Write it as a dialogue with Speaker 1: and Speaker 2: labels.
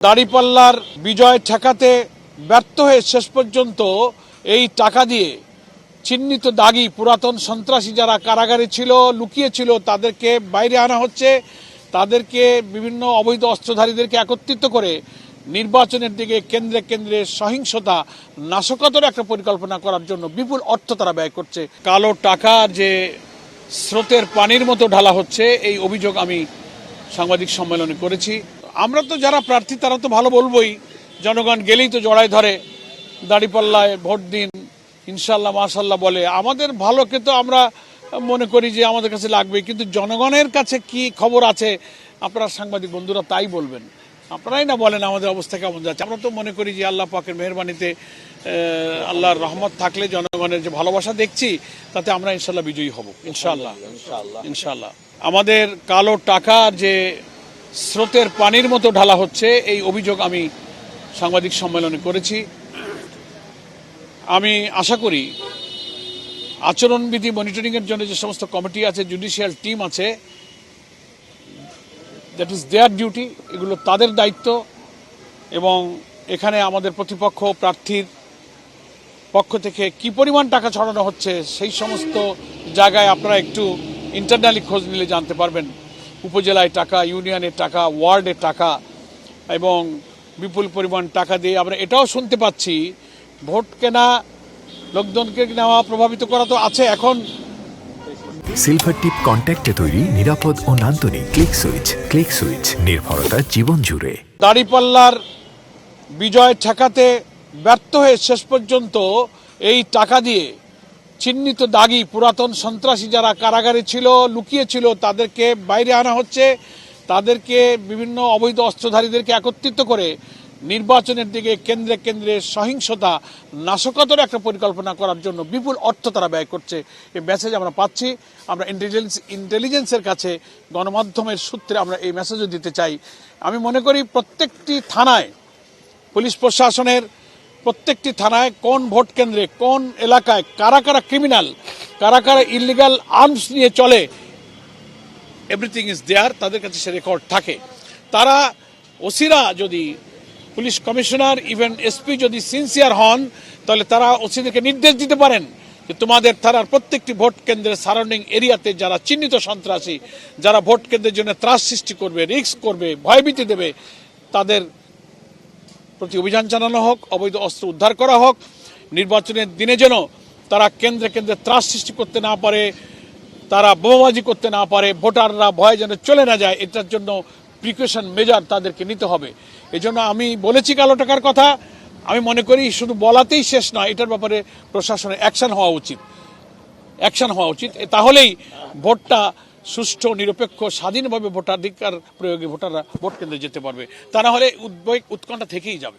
Speaker 1: দাঁড়িপাল্লার বিজয় ঠেকাতে ব্যর্থ হয়ে শেষ পর্যন্ত এই টাকা দিয়ে চিহ্নিত দাগী পুরাতন সন্ত্রাসী যারা কারাগারে ছিল, লুকিয়ে ছিল, তাদেরকে বাইরে আনা হচ্ছে। তাদেরকে বিভিন্ন অবৈধ অস্ত্রধারীদেরকে একত্রিত করে নির্বাচনের দিকে কেন্দ্রে কেন্দ্রে সহিংসতা নাশকতার একটা পরিকল্পনা করার জন্য বিপুল অর্থ তারা ব্যয় করছে। কালো টাকা যে স্রোতের পানির মতো ঢালা হচ্ছে, এই অভিযোগ আমি সাংবাদিক সম্মেলনে করেছি। আমরা তো যারা প্রার্থী তারা তো ভালো বলবোই, জনগণ গেলেই তো জড়ায় ধরে, দাঁড়িপাল্লায় ভোট দিন ইনশাল্লাহ মাশাল্লাহ বলে। আমাদের ভালোকে তো আমরা মনে করি যে আমাদের কাছে লাগবে, কিন্তু জনগণের কাছে কি খবর আছে আপনারা সাংবাদিক বন্ধুরা তাই বলবেন, আপনারাই না বলেন আমাদের অবস্থা কেমন যাচ্ছে। আমরা তো মনে করি যে আল্লাহ পাকের মেহেরবানিতে, আল্লাহর রহমত থাকলে, জনগণের যে ভালোবাসা দেখছি তাতে আমরা ইনশাল্লাহ বিজয়ী হব ইনশাল্লাহ ইনশাল্লাহ। আমাদের কালো টাকা যে স্রোতের পানির মতো ঢালা হচ্ছে, এই অভিযোগ আমি সাংবাদিক সম্মেলনে করেছি। আমি আশা করি আচরণবিধি মনিটরিংয়ের জন্য যে সমস্ত কমিটি আছে, জুডিশিয়াল টিম আছে, দ্যাট ইজ দেয়ার ডিউটি, এগুলো তাদের দায়িত্ব। এবং এখানে আমাদের প্রতিপক্ষ প্রার্থীর পক্ষ থেকে কি পরিমাণ টাকা ছড়ানো হচ্ছে সেই সমস্ত জায়গায় আপনারা একটু ইন্টারনালি খোঁজ নিলে জানতে পারবেন। উপজেলায় টাকা, ইউনিয়নের টাকা, ওয়ার্ডের টাকা এবং বিপুল পরিমাণ টাকা দিয়ে আমরা এটাও শুনতে পাচ্ছি ভোট কেনা, লোকজনকে নেওয়া, প্রভাবিত করা তো আছে। এখন
Speaker 2: সিলভার টিপ কন্ট্যাক্টে তৈরি নিরাপদ ও নান্দনিক ক্লিক সুইচ নির্ভরতা জীবন জুড়ে।
Speaker 1: দাঁড়িপাল্লার বিজয় ঠেকাতে ব্যর্থ হয়ে শেষ পর্যন্ত এই টাকা দিয়ে চিহ্নিত দাগী পুরাতন সন্ত্রাসী যারা কারাগারে ছিল, লুকিয়ে ছিল, তাদেরকে বাইরে আনা হচ্ছে। তাদেরকে বিভিন্ন অবৈধ অস্ত্রধারীদেরকে একত্রিত করে নির্বাচনের দিকে কেন্দ্রে কেন্দ্রে সহিংসতা নাশকতার একটা পরিকল্পনা করার জন্য বিপুল অর্থ তারা ব্যয় করছে। এই মেসেজ আমরা পাচ্ছি। আমরা ইন্টেলিজেন্সের কাছে, গণমাধ্যমের সূত্রে আমরা এই মেসেজও দিতে চাই। আমি মনে করি প্রত্যেকটি থানায়, পুলিশ প্রশাসনের প্রত্যেকটি থানায় কোন ভোট কেন্দ্রে, কোন এলাকায় কারা কারা ক্রিমিনাল, কারা কারা ইলিগাল আর্মস নিয়ে চলে, এভরিথিং ইজ দেয়ার, তাদের কাছে সে রেকর্ড থাকে। তারা ওসিরা যদি, পুলিশ কমিশনার, ইভেন এসপি যদি সিনসিয়ার হন, তাহলে তারা ওসিদেরকে নির্দেশ দিতে পারেন যে তোমাদের থানার প্রত্যেকটি ভোট কেন্দ্রের সারাউন্ডিং এরিয়াতে যারা চিহ্নিত সন্ত্রাসী, যারা ভোট কেন্দ্রের জন্য ত্রাস সৃষ্টি করবে, রিস্ক করবে, ভয়ভীতি দেবে, তাদের প্রতি অভিযান চালানো হোক, অবৈধ অস্ত্র উদ্ধার করা হোক। নির্বাচনের দিনে যেন তারা কেন্দ্রে কেন্দ্রে ত্রাস সৃষ্টি করতে না পারে, তারা বোমাবাজি করতে না পারে, ভোটাররা ভয়ে যেন চলে না যায়, এটার জন্য প্রিকশন মেজার তাদেরকে নিতে হবে। এই জন্য আমি বলেছি কালো টাকার কথা। আমি মনে করি শুধু বলাতেই শেষ নয়, এটার ব্যাপারে প্রশাসনের অ্যাকশন হওয়া উচিত। তাহলেই ভোটটা সুষ্ঠু, নিরপেক্ষ, স্বাধীনভাবে ভোটাধিকার প্রয়োগে ভোটাররা ভোট কেন্দ্রে যেতে পারবে। তা না হলে উৎকণ্ঠা থেকেই যাবে।